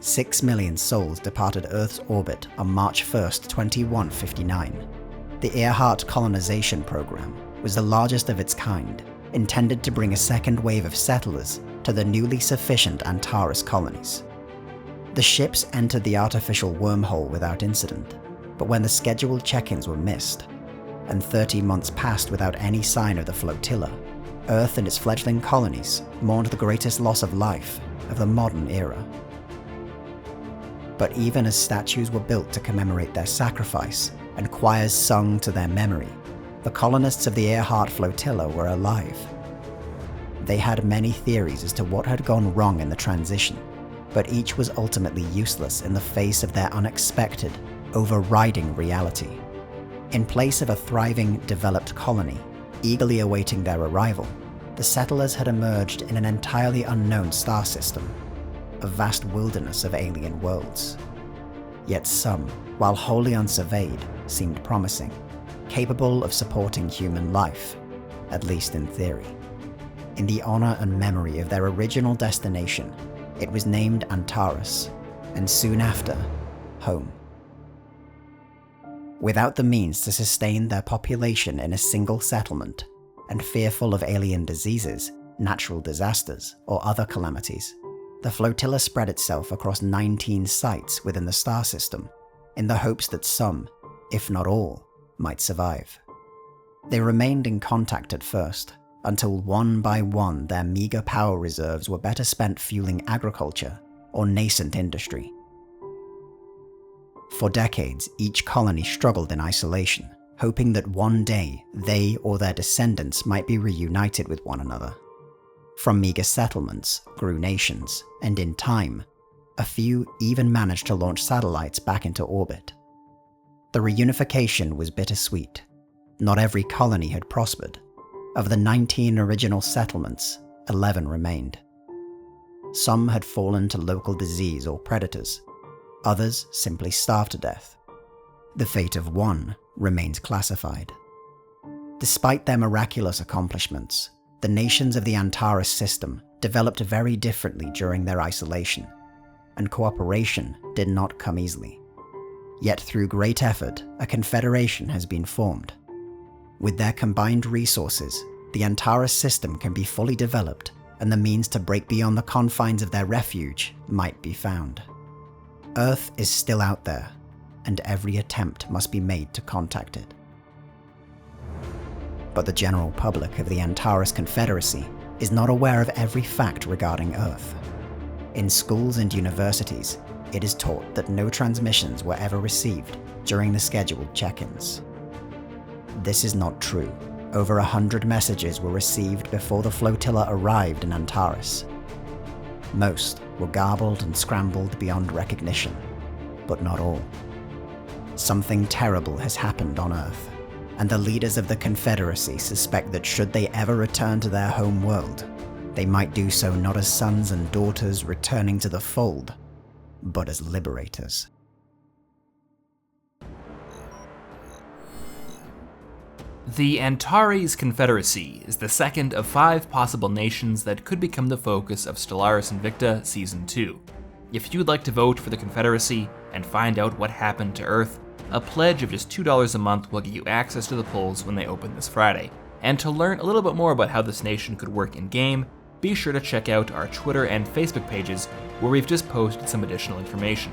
6 million souls departed Earth's orbit on March 1st, 2159. The Earhart colonization program was the largest of its kind, intended to bring a second wave of settlers to the newly sufficient Antares Colonies. The ships entered the artificial wormhole without incident, but when the scheduled check-ins were missed, and 30 months passed without any sign of the flotilla, Earth and its fledgling colonies mourned the greatest loss of life of the modern era. But even as statues were built to commemorate their sacrifice and choirs sung to their memory, the colonists of the Earhart flotilla were alive. They had many theories as to what had gone wrong in the transition, but each was ultimately useless in the face of their unexpected, overriding reality. In place of a thriving, developed colony, eagerly awaiting their arrival, the settlers had emerged in an entirely unknown star system, a vast wilderness of alien worlds. Yet some, while wholly unsurveyed, seemed promising, capable of supporting human life, at least in theory. In the honor and memory of their original destination, it was named Antares, and soon after, home. Without the means to sustain their population in a single settlement, and fearful of alien diseases, natural disasters, or other calamities, the flotilla spread itself across 19 sites within the star system, in the hopes that some, if not all, might survive. They remained in contact at first, until one by one their meager power reserves were better spent fueling agriculture or nascent industry. For decades, each colony struggled in isolation, hoping that one day they or their descendants might be reunited with one another. From meager settlements grew nations, and in time, a few even managed to launch satellites back into orbit. The reunification was bittersweet. Not every colony had prospered. Of the 19 original settlements, 11 remained. Some had fallen to local disease or predators. Others simply starved to death. The fate of one remains classified. Despite their miraculous accomplishments, the nations of the Antares system developed very differently during their isolation, and cooperation did not come easily. Yet through great effort, a confederation has been formed. With their combined resources, the Antares system can be fully developed, and the means to break beyond the confines of their refuge might be found. Earth is still out there, and every attempt must be made to contact it. But the general public of the Antares Confederacy is not aware of every fact regarding Earth. In schools and universities, it is taught that no transmissions were ever received during the scheduled check-ins. This is not true. Over 100 messages were received before the flotilla arrived in Antares. Most were garbled and scrambled beyond recognition, but not all. Something terrible has happened on Earth, and the leaders of the Confederacy suspect that should they ever return to their home world, they might do so not as sons and daughters returning to the fold, but as liberators. The Antares Confederacy is the second of 5 possible nations that could become the focus of Stellaris Invicta Season 2. If you'd like to vote for the Confederacy and find out what happened to Earth, a pledge of just $2 a month will get you access to the polls when they open this Friday. And to learn a little bit more about how this nation could work in-game, be sure to check out our Twitter and Facebook pages where we've just posted some additional information.